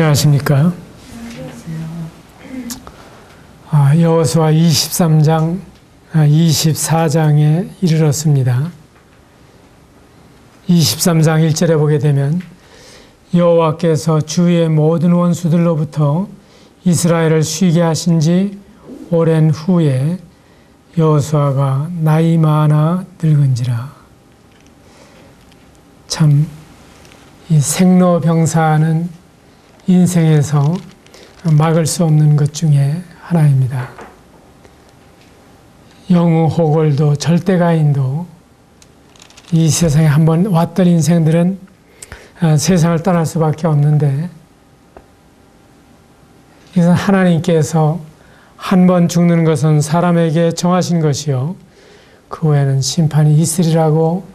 안녕하십니까. 여호수아 23장, 24장에 이르렀습니다. 23장 1절에 보게 되면 여호와께서 주의 모든 원수들로부터 이스라엘을 쉬게 하신 지 오랜 후에 여호수아가 나이 많아 늙은지라. 참 이 생로병사는 인생에서 막을 수 없는 것 중에 하나입니다. 영우호걸도 절대가인도 이 세상에 한번 왔던 인생들은 세상을 떠날 수밖에 없는데, 이것은 하나님께서 한 번 죽는 것은 사람에게 정하신 것이요 그 후에는 심판이 있으리라고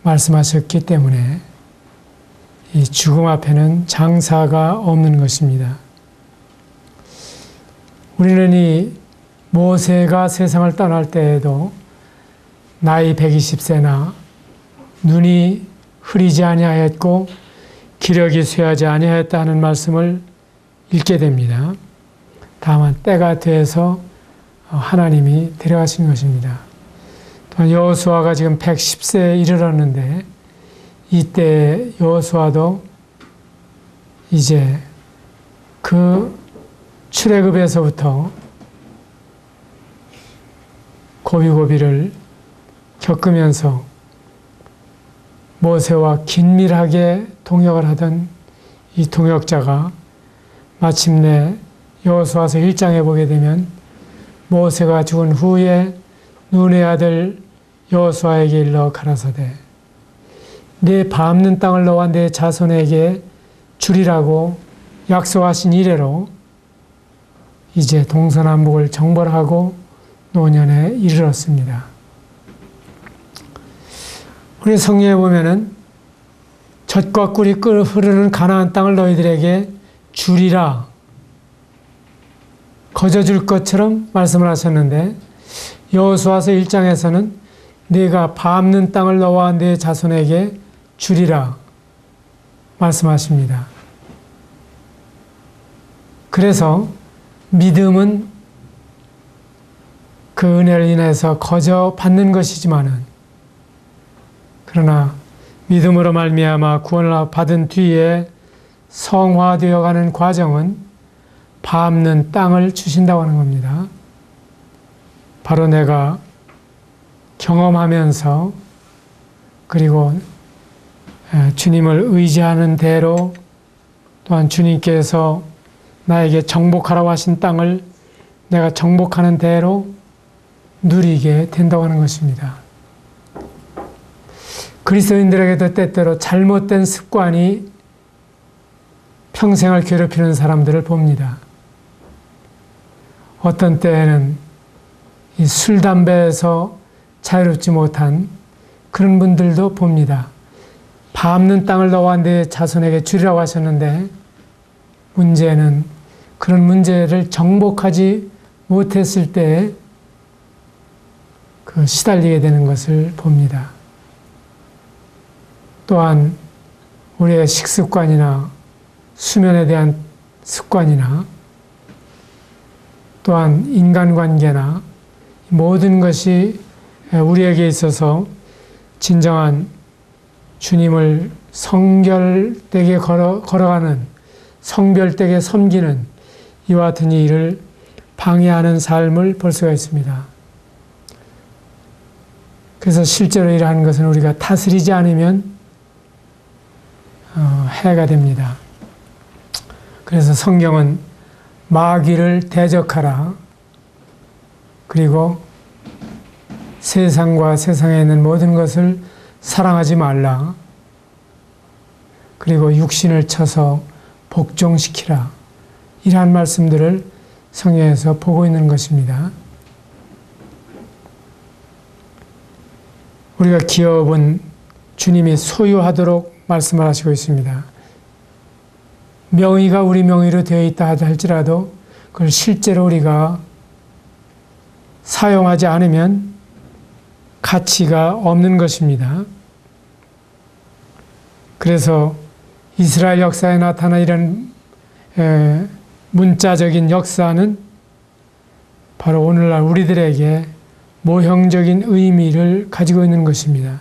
말씀하셨기 때문에 이 죽음 앞에는 장사가 없는 것입니다. 우리는 이 모세가 세상을 떠날 때에도 나이 120세나 눈이 흐리지 아니하였고 기력이 쇠하지 아니하였다는 말씀을 읽게 됩니다. 다만 때가 돼서 하나님이 데려가신 것입니다. 또한 여호수아가 지금 110세에 이르렀는데, 이때 여호수아도 이제 그 출애굽에서부터 고비고비를 겪으면서 모세와 긴밀하게 동역을 하던 이 동역자가 마침내 여호수아서 1장에 보게 되면 모세가 죽은 후에 눈의 아들 여호수아에게 일러 가라사대 내 밟는 땅을 너와 내 자손에게 주리라고 약속하신 이래로 이제 동서남북을 정벌하고 노년에 이르렀습니다. 우리 성경에 보면은 젖과 꿀이 흐르는 가나안 땅을 너희들에게 주리라 거저줄 것처럼 말씀을 하셨는데, 여호수아서 1장에서는 네가 밟는 땅을 너와 내 자손에게 주리라 말씀하십니다. 그래서 믿음은 그 은혜를 인해서 거저 받는 것이지만은, 그러나 믿음으로 말미암아 구원을 받은 뒤에 성화되어 가는 과정은 밟는 땅을 주신다고 하는 겁니다. 바로 내가 경험하면서 그리고 주님을 의지하는 대로, 또한 주님께서 나에게 정복하라고 하신 땅을 내가 정복하는 대로 누리게 된다고 하는 것입니다. 그리스도인들에게도 때때로 잘못된 습관이 평생을 괴롭히는 사람들을 봅니다. 어떤 때에는 이 술, 담배에서 자유롭지 못한 그런 분들도 봅니다. 밟는 땅을 너와 내 자손에게 주리라고 하셨는데, 문제는 그런 문제를 정복하지 못했을 때 시달리게 되는 것을 봅니다. 또한 우리의 식습관이나 수면에 대한 습관이나 또한 인간관계나 모든 것이 우리에게 있어서 진정한 주님을 성결되게 걸어가는, 성별되게 섬기는 이와 같은 일을 방해하는 삶을 볼 수가 있습니다. 그래서 실제로 이러한 것은 우리가 다스리지 않으면 해가 됩니다. 그래서 성경은 마귀를 대적하라, 그리고 세상과 세상에 있는 모든 것을 사랑하지 말라, 그리고 육신을 쳐서 복종시키라, 이러한 말씀들을 성경에서 보고 있는 것입니다. 우리가 기업은 주님이 소유하도록 말씀을 하시고 있습니다. 명의가 우리 명의로 되어 있다 할지라도 그걸 실제로 우리가 사용하지 않으면 가치가 없는 것입니다. 그래서 이스라엘 역사에 나타난 이런 문자적인 역사는 바로 오늘날 우리들에게 모형적인 의미를 가지고 있는 것입니다.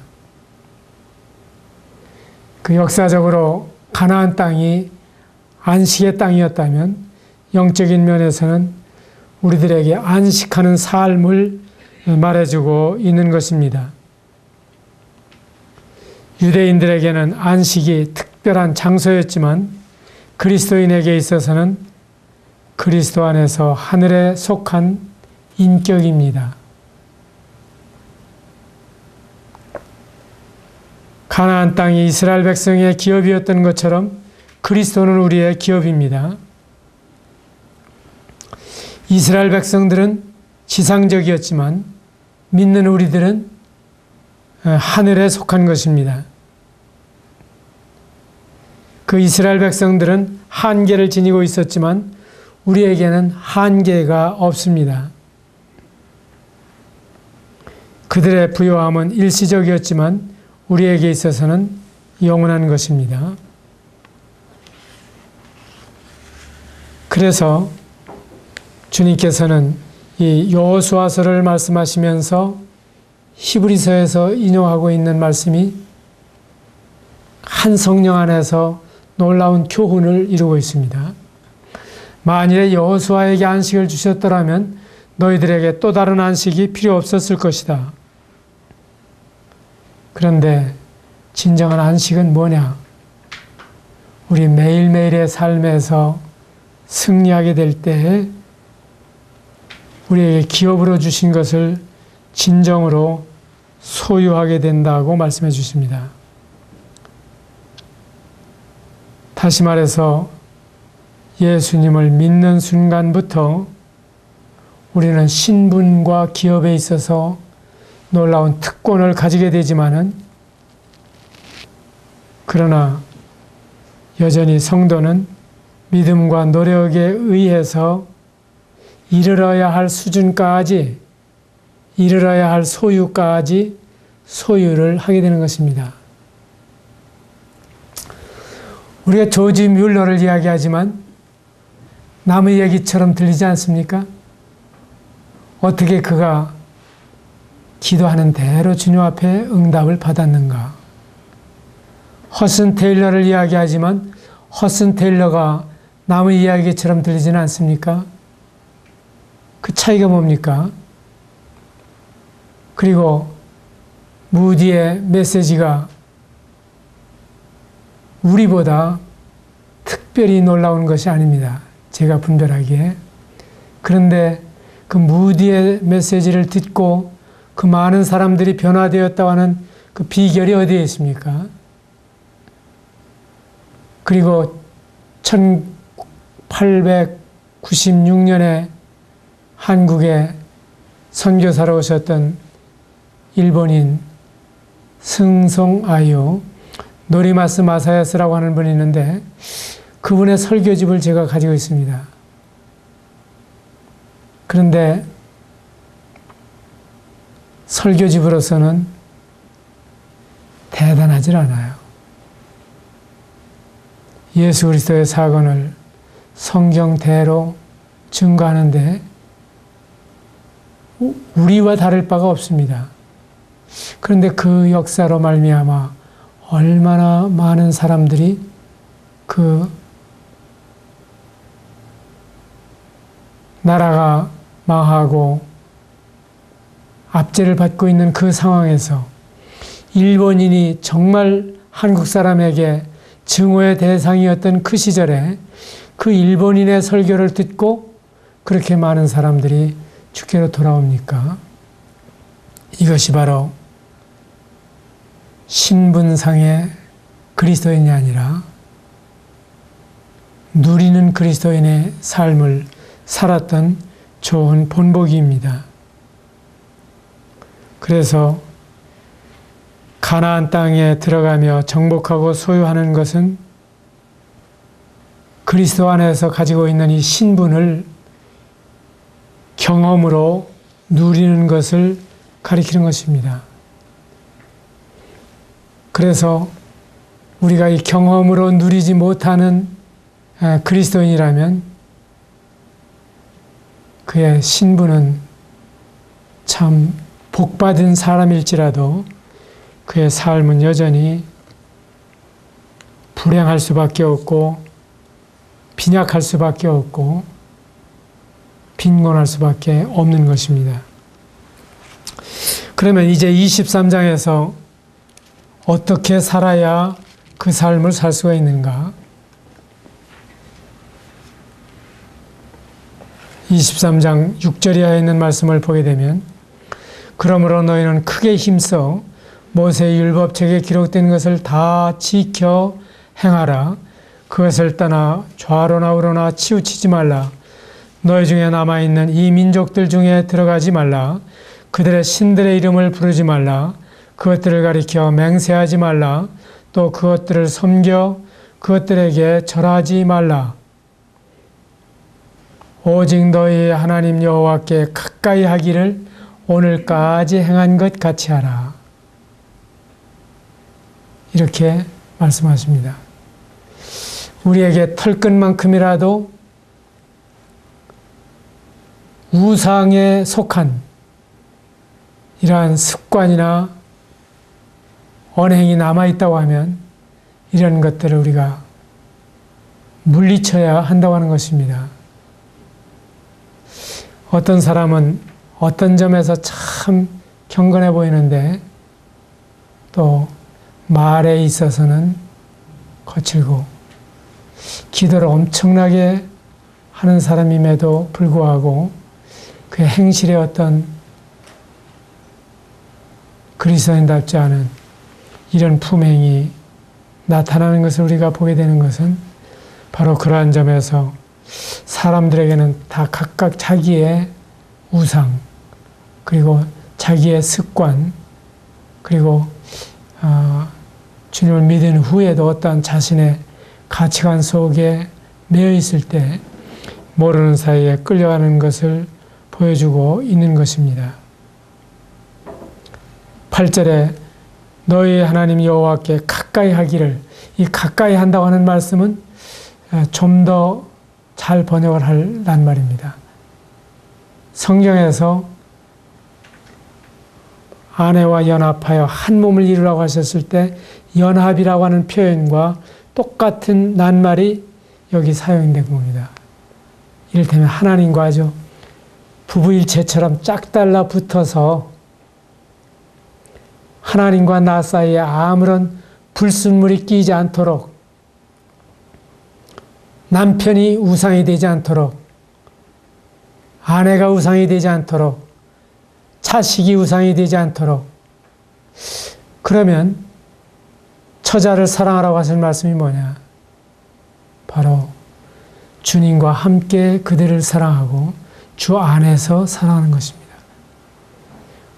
그 역사적으로 가나안 땅이 안식의 땅이었다면 영적인 면에서는 우리들에게 안식하는 삶을 말해주고 있는 것입니다. 유대인들에게는 안식이 특별한 장소였지만 그리스도인에게 있어서는 그리스도 안에서 하늘에 속한 인격입니다. 가나안 땅이 이스라엘 백성의 기업이었던 것처럼 그리스도는 우리의 기업입니다. 이스라엘 백성들은 지상적이었지만 믿는 우리들은 하늘에 속한 것입니다. 그 이스라엘 백성들은 한계를 지니고 있었지만 우리에게는 한계가 없습니다. 그들의 부요함은 일시적이었지만 우리에게 있어서는 영원한 것입니다. 그래서 주님께서는 이 여호수아서를 말씀하시면서 히브리서에서 인용하고 있는 말씀이 한 성령 안에서 놀라운 교훈을 이루고 있습니다. 만일에 여호수아에게 안식을 주셨더라면 너희들에게 또 다른 안식이 필요 없었을 것이다. 그런데 진정한 안식은 뭐냐? 우리 매일매일의 삶에서 승리하게 될 때에 우리에게 기업으로 주신 것을 진정으로 소유하게 된다고 말씀해 주십니다. 다시 말해서 예수님을 믿는 순간부터 우리는 신분과 기업에 있어서 놀라운 특권을 가지게 되지만은 그러나 여전히 성도는 믿음과 노력에 의해서 이르러야 할 수준까지, 이르러야 할 소유까지 소유를 하게 되는 것입니다. 우리가 조지 뮬러를 이야기하지만 남의 얘기처럼 들리지 않습니까? 어떻게 그가 기도하는 대로 주님 앞에 응답을 받았는가? 허슨 테일러를 이야기하지만 허슨 테일러가 남의 이야기처럼 들리지는 않습니까? 그 차이가 뭡니까? 그리고 무디의 메시지가 우리보다 특별히 놀라운 것이 아닙니다. 제가 분별하기에. 그런데 그 무디의 메시지를 듣고 그 많은 사람들이 변화되었다고 하는 그 비결이 어디에 있습니까? 그리고 1896년에 한국에 선교사로 오셨던 일본인 승송 아유 노리마스 마사야스라고 하는 분이 있는데 그분의 설교집을 제가 가지고 있습니다. 그런데 설교집으로서는 대단하질 않아요. 예수 그리스도의 사건을 성경대로 증거하는데 우리와 다를 바가 없습니다. 그런데 그 역사로 말미암아 얼마나 많은 사람들이 그 나라가 망하고 압제를 받고 있는 그 상황에서 일본인이 정말 한국 사람에게 증오의 대상이었던 그 시절에 그 일본인의 설교를 듣고 그렇게 많은 사람들이 주께로 돌아옵니까? 이것이 바로 신분상의 그리스도인이 아니라 누리는 그리스도인의 삶을 살았던 좋은 본보기입니다. 그래서 가나안 땅에 들어가며 정복하고 소유하는 것은 그리스도 안에서 가지고 있는 이 신분을 경험으로 누리는 것을 가리키는 것입니다. 그래서 우리가 이 경험으로 누리지 못하는 그리스도인이라면 그의 신분은 참 복받은 사람일지라도 그의 삶은 여전히 불행할 수밖에 없고 빈약할 수밖에 없고 빈곤할 수밖에 없는 것입니다. 그러면 이제 23장에서 어떻게 살아야 그 삶을 살 수가 있는가? 23장 6절 이하에 있는 말씀을 보게 되면 그러므로 너희는 크게 힘써 모세의 율법책에 기록된 것을 다 지켜 행하라. 그것을 떠나 좌로나 우로나 치우치지 말라. 너희 중에 남아있는 이 민족들 중에 들어가지 말라. 그들의 신들의 이름을 부르지 말라. 그것들을 가리켜 맹세하지 말라. 또 그것들을 섬겨 그것들에게 절하지 말라. 오직 너희 하나님 여호와께 가까이 하기를 오늘까지 행한 것 같이 하라. 이렇게 말씀하십니다. 우리에게 털끝만큼이라도 우상에 속한 이러한 습관이나 언행이 남아있다고 하면 이런 것들을 우리가 물리쳐야 한다고 하는 것입니다. 어떤 사람은 어떤 점에서 참 경건해 보이는데 또 말에 있어서는 거칠고 기도를 엄청나게 하는 사람임에도 불구하고 그의 행실의 어떤 그리스도인답지 않은 이런 품행이 나타나는 것을 우리가 보게 되는 것은 바로 그러한 점에서 사람들에게는 다 각각 자기의 우상 그리고 자기의 습관 그리고 주님을 믿은 후에도 어떠한 자신의 가치관 속에 매여 있을 때 모르는 사이에 끌려가는 것을 보여주고 있는 것입니다. 8절에 너희 하나님 여호와께 가까이 하기를, 이 가까이 한다고 하는 말씀은 좀 더 잘 번역을 하란 말입니다. 성경에서 아내와 연합하여 한 몸을 이루라고 하셨을 때 연합이라고 하는 표현과 똑같은 낱말이 여기 사용된 겁니다. 이를테면 하나님과 아주 부부일체처럼 짝 달라붙어서 하나님과 나 사이에 아무런 불순물이 끼지 않도록, 남편이 우상이 되지 않도록, 아내가 우상이 되지 않도록, 자식이 우상이 되지 않도록, 그러면 처자를 사랑하라고 하신 말씀이 뭐냐? 바로 주님과 함께 그들을 사랑하고 주 안에서 사랑하는 것입니다.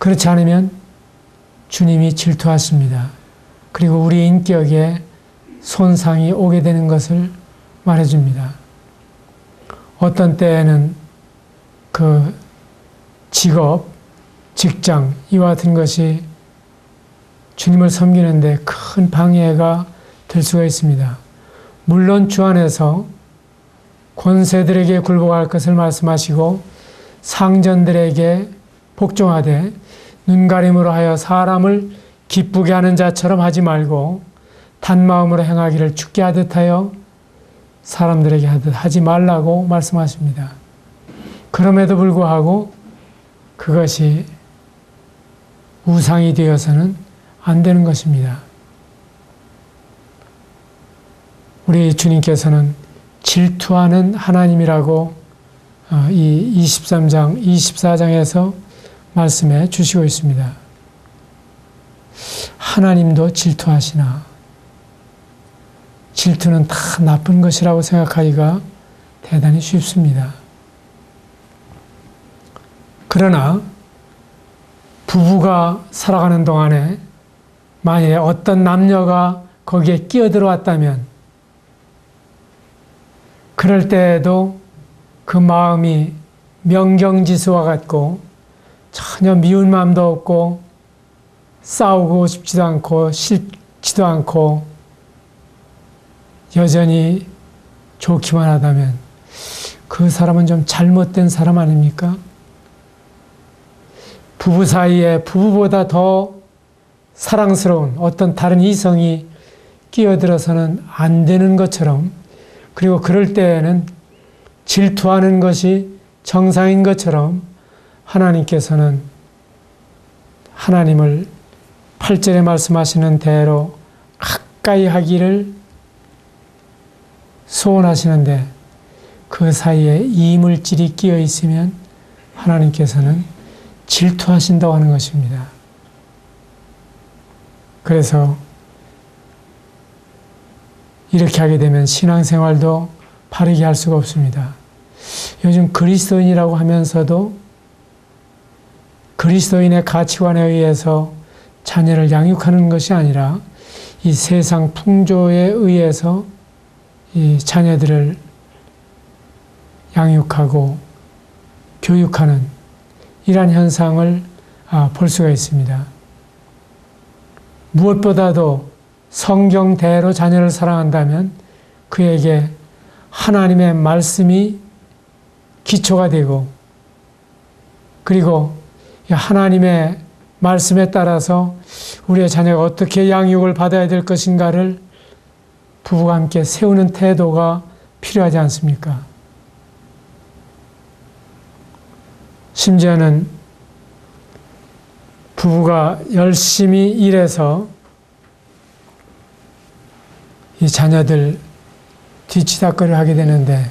그렇지 않으면 주님이 질투하십니다. 그리고 우리의 인격에 손상이 오게 되는 것을 말해줍니다. 어떤 때에는 그 직업, 직장, 이와 같은 것이 주님을 섬기는데 큰 방해가 될 수가 있습니다. 물론 주 안에서 권세들에게 굴복할 것을 말씀하시고 상전들에게 복종하되 눈가림으로 하여 사람을 기쁘게 하는 자처럼 하지 말고 단마음으로 행하기를 죽게 하듯 하여 사람들에게 하듯 하지 말라고 말씀하십니다. 그럼에도 불구하고 그것이 우상이 되어서는 안 되는 것입니다. 우리 주님께서는 질투하는 하나님이라고 이 23장, 24장에서 말씀해 주시고 있습니다. 하나님도 질투하시나? 질투는 다 나쁜 것이라고 생각하기가 대단히 쉽습니다. 그러나 부부가 살아가는 동안에 만일에 어떤 남녀가 거기에 끼어들어왔다면 그럴 때에도 그 마음이 명경지수와 같고 전혀 미운 마음도 없고 싸우고 싶지도 않고 싫지도 않고 여전히 좋기만 하다면 그 사람은 좀 잘못된 사람 아닙니까? 부부 사이에 부부보다 더 사랑스러운 어떤 다른 이성이 끼어들어서는 안 되는 것처럼, 그리고 그럴 때에는 질투하는 것이 정상인 것처럼 하나님께서는 하나님을 8절에 말씀하시는 대로 가까이 하기를 소원하시는데 그 사이에 이물질이 끼어 있으면 하나님께서는 질투하신다고 하는 것입니다. 그래서 이렇게 하게 되면 신앙생활도 바르게 할 수가 없습니다. 요즘 그리스도인이라고 하면서도 그리스도인의 가치관에 의해서 자녀를 양육하는 것이 아니라 이 세상 풍조에 의해서 이 자녀들을 양육하고 교육하는 이러한 현상을 볼 수가 있습니다. 무엇보다도 성경대로 자녀를 사랑한다면 그에게 하나님의 말씀이 기초가 되고, 그리고 하나님의 말씀에 따라서 우리의 자녀가 어떻게 양육을 받아야 될 것인가를 부부가 함께 세우는 태도가 필요하지 않습니까? 심지어는 부부가 열심히 일해서 이 자녀들 뒤치다거리를 하게 되는데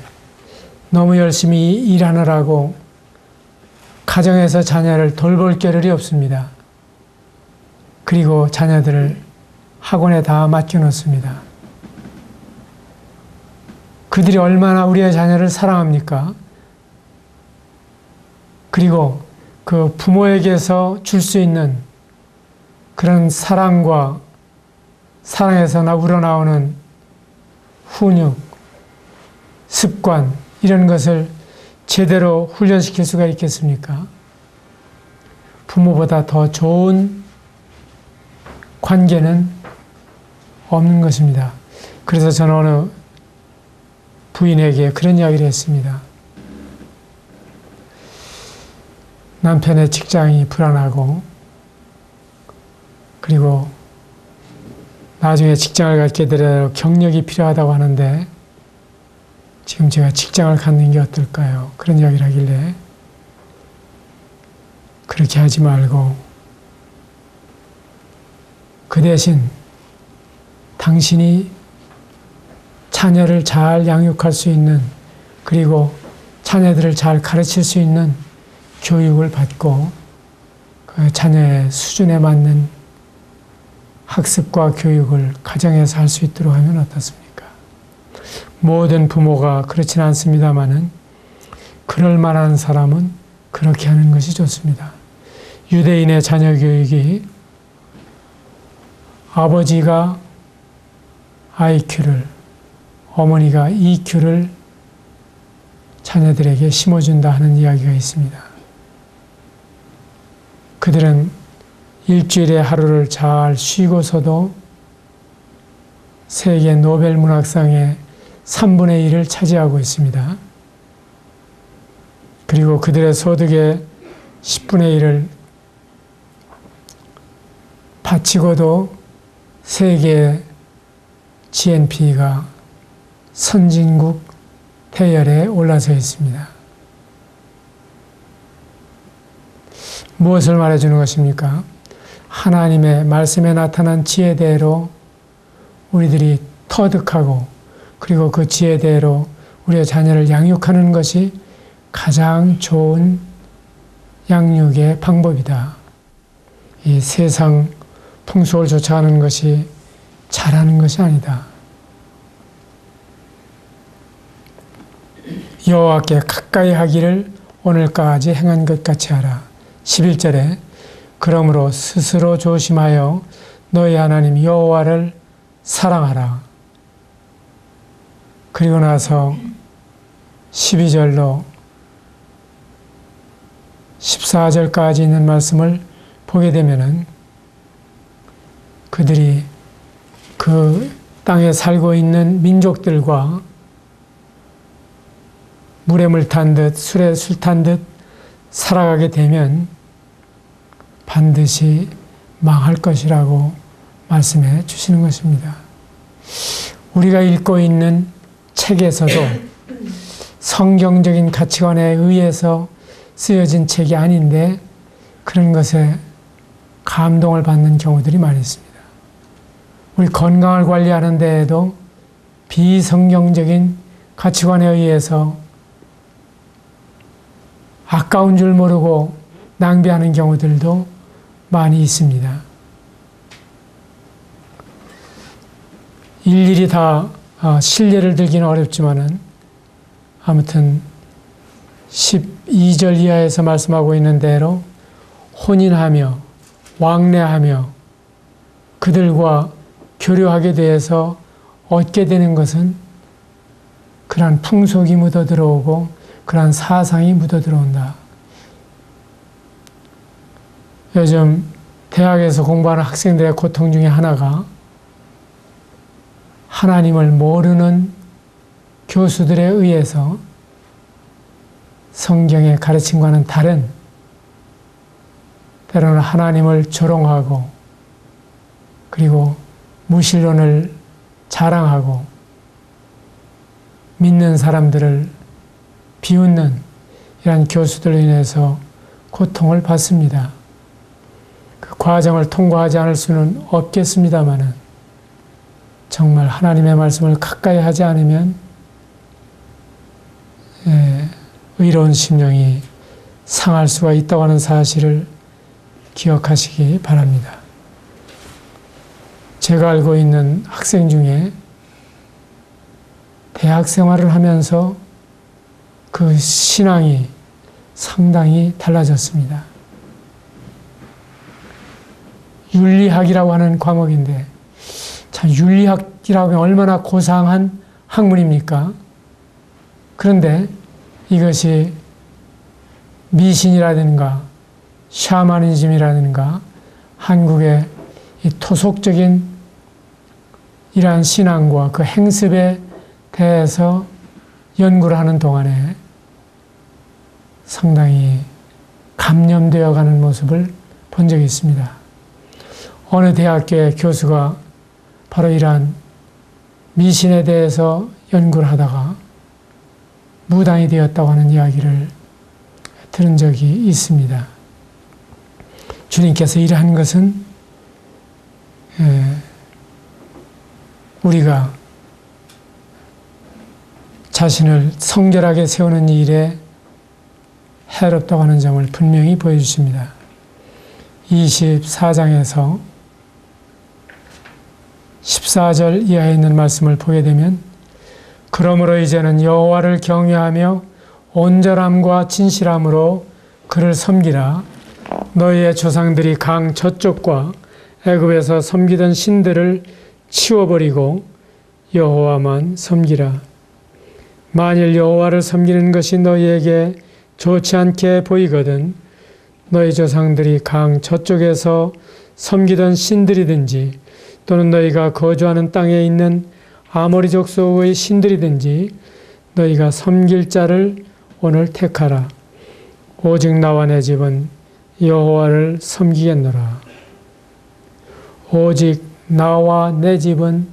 너무 열심히 일하느라고 가정에서 자녀를 돌볼 겨를이 없습니다. 그리고 자녀들을 학원에 다 맡겨놓습니다. 그들이 얼마나 우리의 자녀를 사랑합니까? 그리고 그 부모에게서 줄 수 있는 그런 사랑과 사랑에서 우러나오는 훈육, 습관, 이런 것을 제대로 훈련시킬 수가 있겠습니까? 부모보다 더 좋은 관계는 없는 것입니다. 그래서 저는 어느 부인에게 그런 이야기를 했습니다. 남편의 직장이 불안하고, 그리고 나중에 직장을 갖게 되려 경력이 필요하다고 하는데 지금 제가 직장을 갖는 게 어떨까요? 그런 이야기를 하길래 그렇게 하지 말고 그 대신 당신이 자녀를 잘 양육할 수 있는, 그리고 자녀들을 잘 가르칠 수 있는 교육을 받고 그 자녀의 수준에 맞는 학습과 교육을 가정에서 할 수 있도록 하면 어떻습니까? 모든 부모가 그렇지는 않습니다만은 그럴 만한 사람은 그렇게 하는 것이 좋습니다. 유대인의 자녀 교육이 아버지가 IQ를, 어머니가 EQ를 자녀들에게 심어준다 하는 이야기가 있습니다. 그들은 일주일에 하루를 잘 쉬고서도 세계 노벨 문학상의 3분의 1을 차지하고 있습니다. 그리고 그들의 소득의 10분의 1을 바치고도 세계 GNP가 선진국 대열에 올라서 있습니다. 무엇을 말해주는 것입니까? 하나님의 말씀에 나타난 지혜대로 우리들이 터득하고, 그리고 그 지혜대로 우리의 자녀를 양육하는 것이 가장 좋은 양육의 방법이다. 이 세상 풍속을 쫓아가는 것이 잘하는 것이 아니다. 여호와께 가까이 하기를 오늘까지 행한 것 같이 하라. 11절에 그러므로 스스로 조심하여 너희 하나님 여호와를 사랑하라. 그리고 나서 12절로 14절까지 있는 말씀을 보게 되면은 그들이 그 땅에 살고 있는 민족들과 물에 물 탄 듯 술에 술 탄 듯 살아가게 되면 반드시 망할 것이라고 말씀해 주시는 것입니다. 우리가 읽고 있는 책에서도 성경적인 가치관에 의해서 쓰여진 책이 아닌데 그런 것에 감동을 받는 경우들이 많이 있습니다. 우리 건강을 관리하는 데에도 비성경적인 가치관에 의해서 아까운 줄 모르고 낭비하는 경우들도 많이 있습니다. 일일이 다 실례를 들기는 어렵지만은 아무튼 12절 이하에서 말씀하고 있는 대로 혼인하며 왕래하며 그들과 교류하게 되어서 얻게 되는 것은 그러한 풍속이 묻어 들어오고 그러한 사상이 묻어 들어온다. 요즘 대학에서 공부하는 학생들의 고통 중에 하나가 하나님을 모르는 교수들에 의해서 성경의 가르침과는 다른, 때로는 하나님을 조롱하고 그리고 무신론을 자랑하고 믿는 사람들을 비웃는 이러한 교수들로 인해서 고통을 받습니다. 그 과정을 통과하지 않을 수는 없겠습니다마는 정말 하나님의 말씀을 가까이 하지 않으면 의로운 심령이 상할 수가 있다고 하는 사실을 기억하시기 바랍니다. 제가 알고 있는 학생 중에 대학 생활을 하면서 그 신앙이 상당히 달라졌습니다. 윤리학이라고 하는 과목인데 참 윤리학이라고 하면 얼마나 고상한 학문입니까? 그런데 이것이 미신이라든가 샤머니즘이라든가 한국의 이 토속적인 이러한 신앙과 그 행습에 대해서 연구를 하는 동안에 상당히 감염되어 가는 모습을 본 적이 있습니다. 어느 대학교의 교수가 바로 이러한 미신에 대해서 연구를 하다가 무당이 되었다고 하는 이야기를 들은 적이 있습니다. 주님께서 일하는 것은 우리가 자신을 성결하게 세우는 일에 해롭다고 하는 점을 분명히 보여주십니다. 24장에서 14절 이하에 있는 말씀을 보게 되면 그러므로 이제는 여호와를 경외하며 온전함과 진실함으로 그를 섬기라. 너희의 조상들이 강 저쪽과 애굽에서 섬기던 신들을 치워버리고 여호와만 섬기라. 만일 여호와를 섬기는 것이 너희에게 좋지 않게 보이거든 너희 조상들이 강 저쪽에서 섬기던 신들이든지 또는 너희가 거주하는 땅에 있는 아모리족 속의 신들이든지 너희가 섬길 자를 오늘 택하라. 오직 나와 내 집은 여호와를 섬기겠노라. 오직 나와 내 집은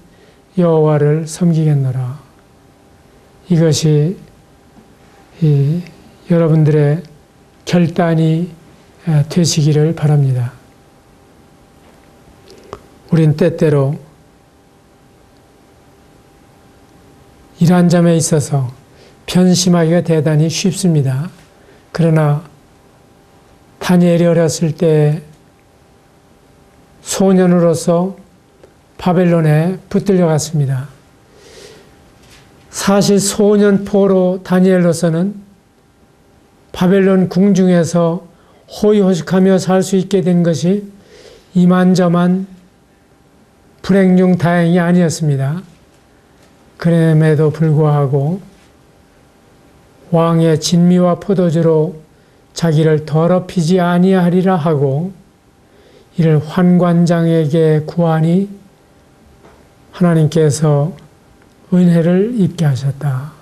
여호와를 섬기겠노라. 이것이 여러분들의 결단이 되시기를 바랍니다. 우린 때때로 이러한 점에 있어서 편심하기가 대단히 쉽습니다. 그러나 다니엘이 어렸을 때 소년으로서 바벨론에 붙들려 갔습니다. 사실 소년포로 다니엘로서는 바벨론 궁중에서 호의호식하며 살 수 있게 된 것이 이만저만 불행 중 다행이 아니었습니다. 그럼에도 불구하고 왕의 진미와 포도주로 자기를 더럽히지 아니하리라 하고 이를 환관장에게 구하니 하나님께서 은혜를 입게 하셨다.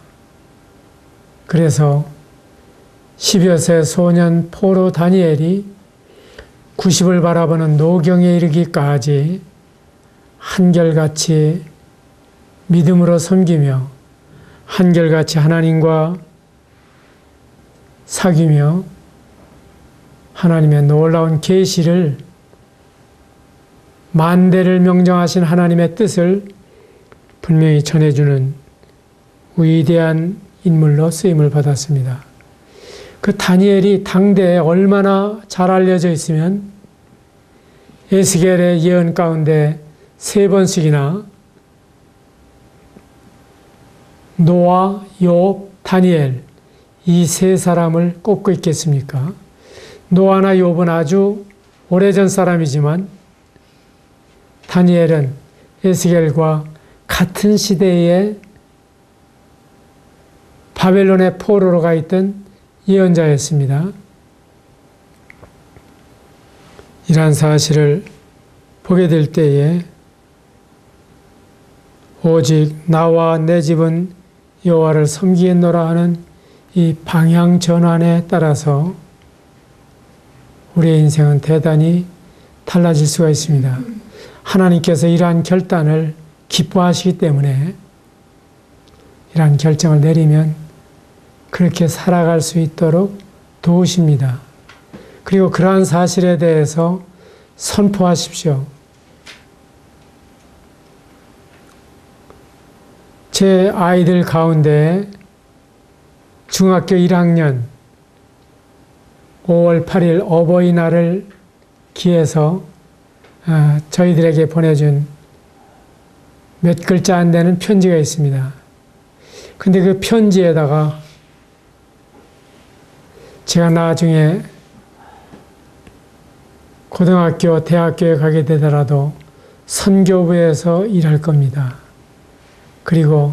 그래서 10여 세 소년 포로 다니엘이 90을 바라보는 노경에 이르기까지 한결같이 믿음으로 섬기며 한결같이 하나님과 사귀며 하나님의 놀라운 계시를 만대를 명정하신 하나님의 뜻을 분명히 전해주는 위대한 인물로 쓰임을 받았습니다. 그 다니엘이 당대에 얼마나 잘 알려져 있으면 에스겔의 예언 가운데 3번씩이나 노아, 욥, 다니엘 이 3사람을 꼽고 있겠습니까? 노아나 욥은 아주 오래전 사람이지만 다니엘은 에스겔과 같은 시대에 바벨론의 포로로 가 있던 예언자였습니다. 이러한 사실을 보게 될 때에 오직 나와 내 집은 여호와를 섬기겠노라 하는 이 방향 전환에 따라서 우리의 인생은 대단히 달라질 수가 있습니다. 하나님께서 이러한 결단을 기뻐하시기 때문에 이러한 결정을 내리면 그렇게 살아갈 수 있도록 도우십니다. 그리고 그러한 사실에 대해서 선포하십시오. 제 아이들 가운데 중학교 1학년 5월 8일 어버이날을 기해서 저희들에게 보내준 몇 글자 안 되는 편지가 있습니다. 근데 그 편지에다가 제가 나중에 고등학교, 대학교에 가게 되더라도 선교부에서 일할 겁니다. 그리고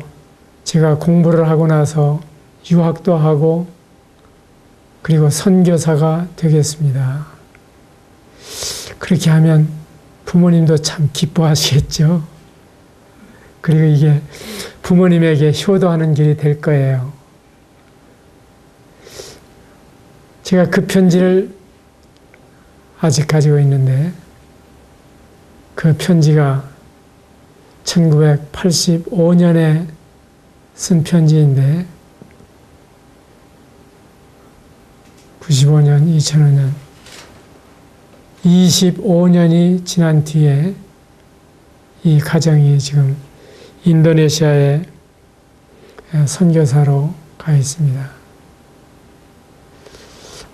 제가 공부를 하고 나서 유학도 하고 그리고 선교사가 되겠습니다. 그렇게 하면 부모님도 참 기뻐하시겠죠. 그리고 이게 부모님에게 효도하는 길이 될 거예요. 제가 그 편지를 아직 가지고 있는데 그 편지가 1985년에 쓴 편지인데 95년, 2005년 25년이 지난 뒤에 이 가정이 지금 인도네시아에 선교사로 가 있습니다.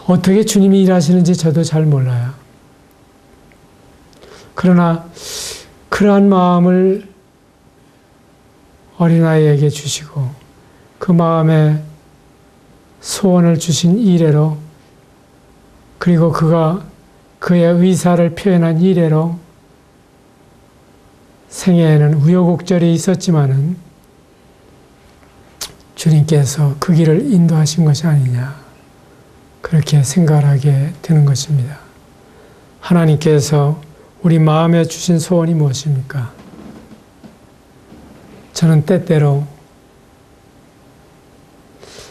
어떻게 주님이 일하시는지 저도 잘 몰라요. 그러나 그러한 마음을 어린아이에게 주시고 그 마음에 소원을 주신 이래로 그리고 그가 그의 의사를 표현한 이래로 생애에는 우여곡절이 있었지만은 주님께서 그 길을 인도하신 것이 아니냐 그렇게 생각하게 되는 것입니다. 하나님께서 우리 마음에 주신 소원이 무엇입니까? 저는 때때로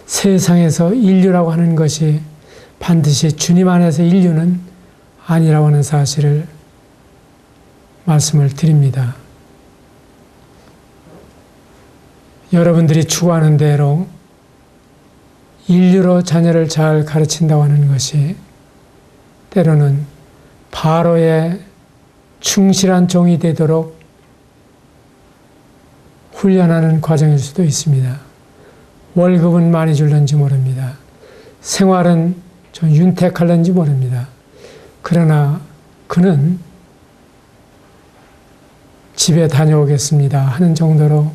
세상에서 인류라고 하는 것이 반드시 주님 안에서 인류는 아니라고 하는 사실을 말씀을 드립니다. 여러분들이 추구하는 대로 인류로 자녀를 잘 가르친다고 하는 것이 때로는 바로의 충실한 종이 되도록 훈련하는 과정일 수도 있습니다. 월급은 많이 줄는지 모릅니다. 생활은 좀 윤택할는지 모릅니다. 그러나 그는 집에 다녀오겠습니다 하는 정도로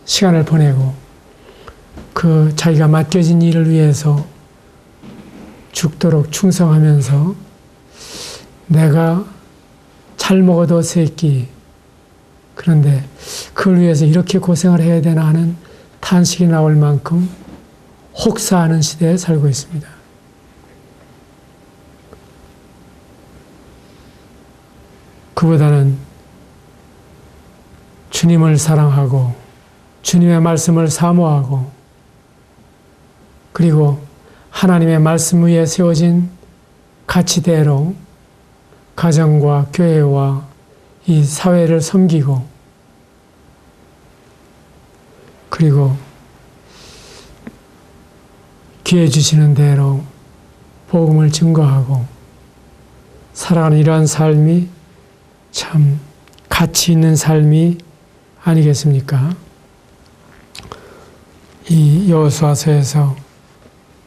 시간을 보내고 그 자기가 맡겨진 일을 위해서 죽도록 충성하면서 내가 잘 먹어도 세 끼 그런데 그걸 위해서 이렇게 고생을 해야 되나 하는 탄식이 나올 만큼 혹사하는 시대에 살고 있습니다. 그보다는 주님을 사랑하고 주님의 말씀을 사모하고 그리고 하나님의 말씀 위에 세워진 가치대로 가정과 교회와 이 사회를 섬기고, 그리고 기회 주시는 대로 복음을 증거하고 살아가는 이러한 삶이 참 가치 있는 삶이 아니겠습니까? 이 여호수아서에서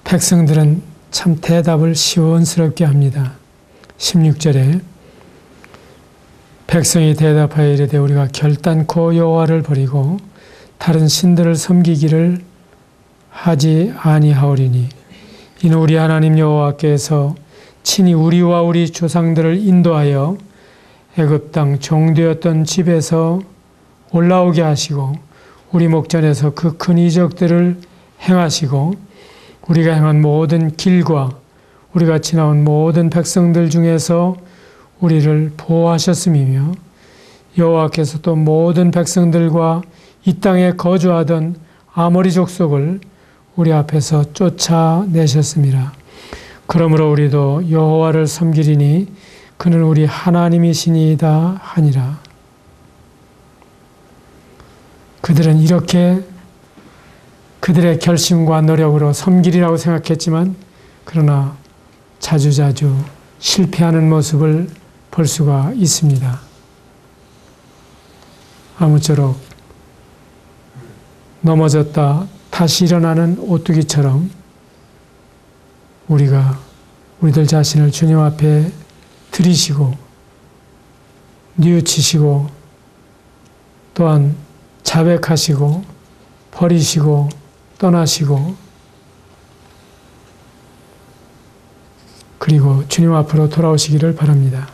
백성들은 참 대답을 시원스럽게 합니다. 16절에 백성이 대답하여 이르되 우리가 결단코 여호와를 버리고 다른 신들을 섬기기를 하지 아니하오리니 이는 우리 하나님 여호와께서 친히 우리와 우리 조상들을 인도하여 애굽 땅 종되었던 집에서 올라오게 하시고 우리 목전에서 그 큰 이적들을 행하시고 우리가 행한 모든 길과 우리가 지나온 모든 백성들 중에서 우리를 보호하셨음이며 여호와께서 또 모든 백성들과 이 땅에 거주하던 아모리 족속을 우리 앞에서 쫓아내셨습니다. 그러므로 우리도 여호와를 섬기리니 그는 우리 하나님이시니이다 하니라. 그들은 이렇게 그들의 결심과 노력으로 섬기리라고 생각했지만 그러나 자주자주 실패하는 모습을 볼 수가 있습니다. 아무쪼록 넘어졌다 다시 일어나는 오뚜기처럼 우리들 자신을 주님 앞에 들이시고 뉘우치시고 또한 자백하시고 버리시고 떠나시고 그리고 주님 앞으로 돌아오시기를 바랍니다.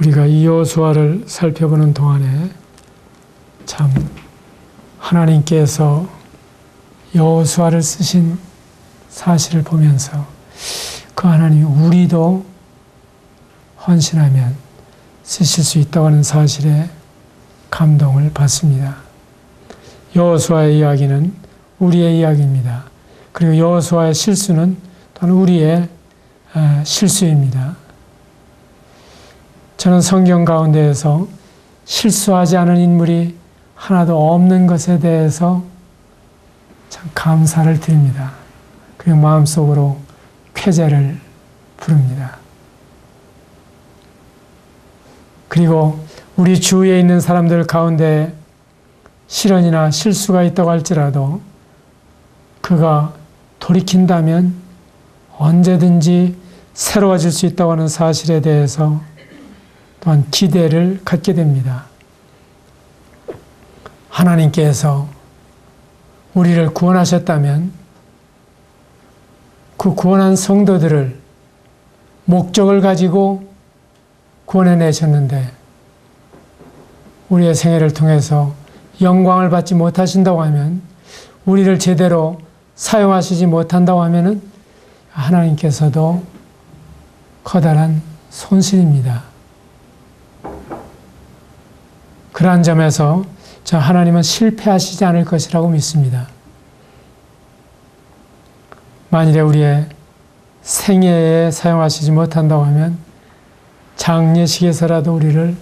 우리가 이 여호수아를 살펴보는 동안에 참 하나님께서 여호수아를 쓰신 사실을 보면서 그 하나님이 우리도 헌신하면 쓰실 수 있다고 하는 사실에 감동을 받습니다. 여호수아의 이야기는 우리의 이야기입니다. 그리고 여호수아의 실수는 또한 우리의 실수입니다. 저는 성경 가운데에서 실수하지 않은 인물이 하나도 없는 것에 대해서 참 감사를 드립니다. 그리고 마음속으로 쾌재를 부릅니다. 그리고 우리 주위에 있는 사람들 가운데 실언이나 실수가 있다고 할지라도 그가 돌이킨다면 언제든지 새로워질 수 있다고 하는 사실에 대해서 또한 기대를 갖게 됩니다. 하나님께서 우리를 구원하셨다면 그 구원한 성도들을 목적을 가지고 구원해내셨는데 우리의 생애를 통해서 영광을 받지 못하신다고 하면 우리를 제대로 사용하시지 못한다고 하면 하나님께서도 커다란 손실입니다. 그러한 점에서 하나님은 실패하시지 않을 것이라고 믿습니다. 만일에 우리의 생애에 사용하시지 못한다고 하면 장례식에서라도 우리를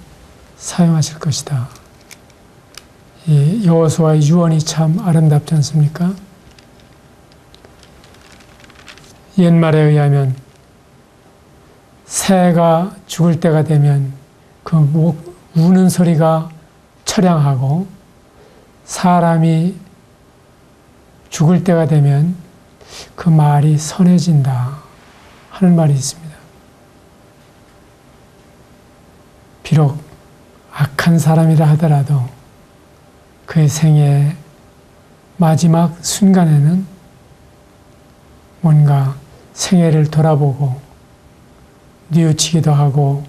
사용하실 것이다. 이 여호수아의 유언이 참 아름답지 않습니까? 옛말에 의하면 새가 죽을 때가 되면 그 우는 소리가 처량하고 사람이 죽을 때가 되면 그 말이 선해진다 하는 말이 있습니다. 비록 악한 사람이라 하더라도 그의 생애의 마지막 순간에는 뭔가 생애를 돌아보고 뉘우치기도 하고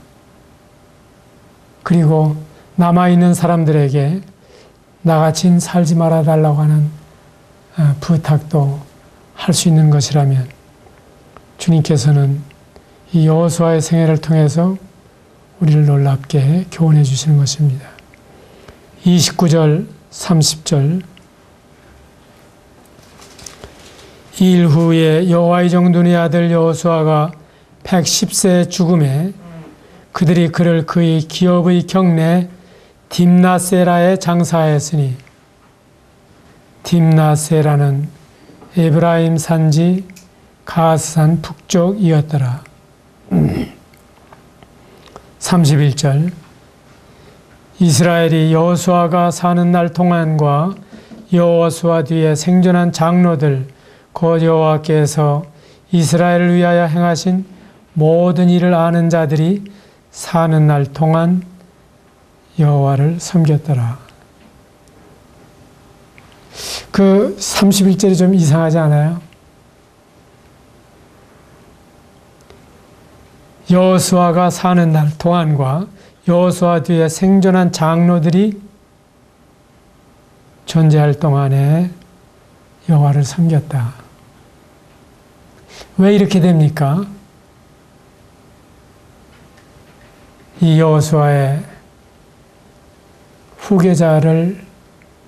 그리고 남아있는 사람들에게 나같이 살지 말아달라고 하는 부탁도 할 수 있는 것이라면 주님께서는 이 여호수아의 생애를 통해서 우리를 놀랍게 교훈해 주시는 것입니다. 29절, 30절 이 일 후에 여호와의 종 눈의 아들 여호수아가 110세에 죽음에 그들이 그를 그의 기업의 경내 딥나세라에 장사하였으니 딥나세라는 에브라임 산지 가스산 북쪽이었더라. 31절 이스라엘이 여호수아가 사는 날 동안과 여호수아 뒤에 생존한 장로들 곧 여호와께서 이스라엘을 위하여 행하신 모든 일을 아는 자들이 사는 날 동안 여호와를 섬겼더라. 그 31절이 좀 이상하지 않아요? 여호수아가 사는 날 동안과 여호수아 뒤에 생존한 장로들이 존재할 동안에 여호와를 섬겼다. 왜 이렇게 됩니까? 이 여호수아의 후계자를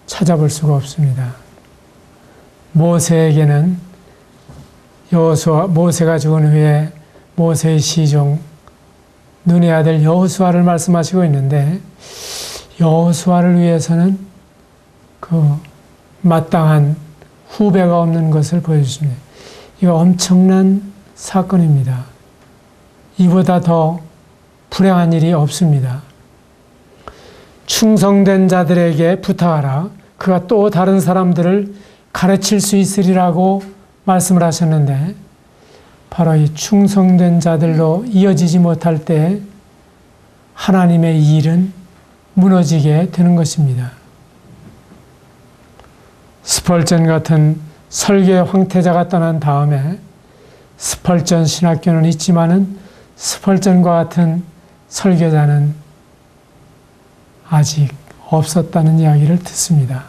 찾아볼 수가 없습니다. 모세에게는 모세가 죽은 후에 모세의 시종 눈의 아들 여호수아를 말씀하시고 있는데 여호수아를 위해서는 그 마땅한 후배가 없는 것을 보여주십니다. 이거 엄청난 사건입니다. 이보다 더 불행한 일이 없습니다. 충성된 자들에게 부탁하라. 그가 또 다른 사람들을 가르칠 수 있으리라고 말씀을 하셨는데 바로 이 충성된 자들로 이어지지 못할 때 하나님의 일은 무너지게 되는 것입니다. 스펄전 같은 설교의 황태자가 떠난 다음에 스펄전 신학교는 있지만은 스펄전과 같은 설교자는 아직 없었다는 이야기를 듣습니다.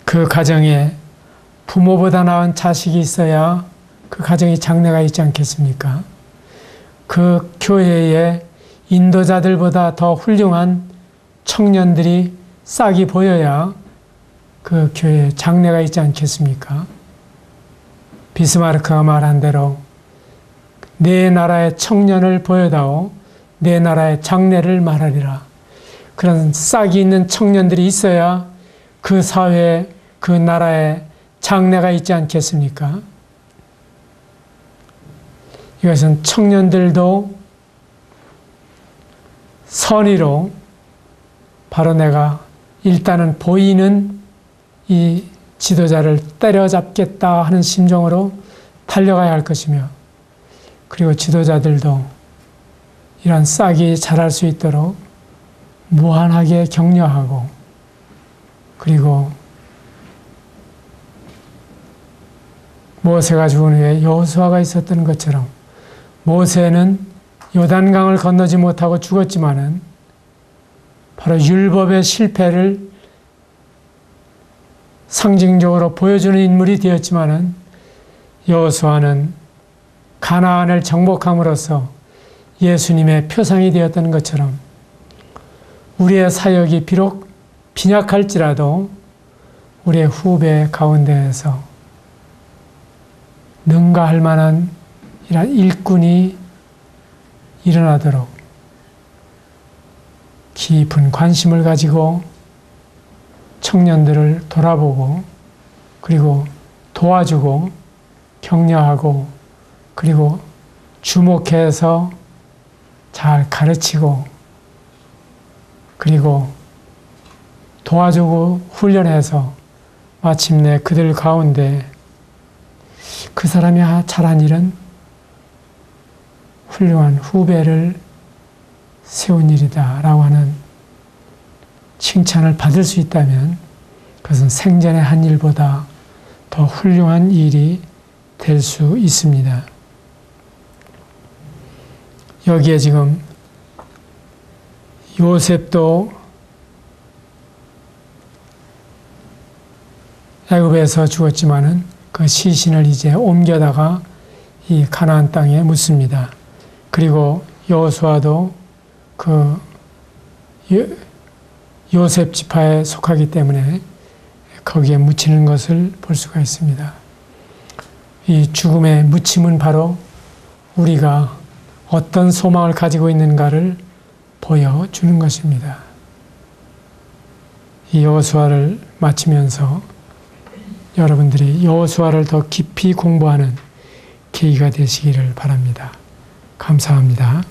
그 가정에 부모보다 나은 자식이 있어야 그 가정이 장래가 있지 않겠습니까? 그 교회에 인도자들보다 더 훌륭한 청년들이 싹이 보여야 그 교회에 장래가 있지 않겠습니까? 비스마르크가 말한 대로 내 나라의 청년을 보여다오 내 나라의 장래를 말하리라. 그런 싹이 있는 청년들이 있어야 그 사회에 그 나라에 장래가 있지 않겠습니까? 이것은 청년들도 선의로 바로 내가 일단은 보이는 이 지도자를 때려잡겠다 하는 심정으로 달려가야 할 것이며 그리고 지도자들도 이러한 싹이 자랄 수 있도록 무한하게 격려하고 그리고 모세가 죽은 후에 여호수아가 있었던 것처럼 모세는 요단강을 건너지 못하고 죽었지만은 바로 율법의 실패를 상징적으로 보여주는 인물이 되었지만은 여호수아는 가나안을 정복함으로써 예수님의 표상이 되었던 것처럼 우리의 사역이 비록 빈약할지라도 우리의 후배 가운데에서 능가할 만한 이런 일꾼이 일어나도록 깊은 관심을 가지고 청년들을 돌아보고 그리고 도와주고 격려하고 그리고 주목해서 잘 가르치고 그리고 도와주고 훈련해서 마침내 그들 가운데 그 사람이 잘한 일은 훌륭한 후배를 세운 일이다 라고 하는 칭찬을 받을 수 있다면 그것은 생전에 한 일보다 더 훌륭한 일이 될 수 있습니다. 여기에 지금 요셉도 애굽에서 죽었지만은 그 시신을 이제 옮겨다가 이 가나안 땅에 묻습니다. 그리고 여호수아도 그 요셉 지파에 속하기 때문에 거기에 묻히는 것을 볼 수가 있습니다. 이 죽음의 묻힘은 바로 우리가 어떤 소망을 가지고 있는가를 보여주는 것입니다. 이 여호수아를 마치면서 여러분들이 여호수아를 더 깊이 공부하는 계기가 되시기를 바랍니다. 감사합니다.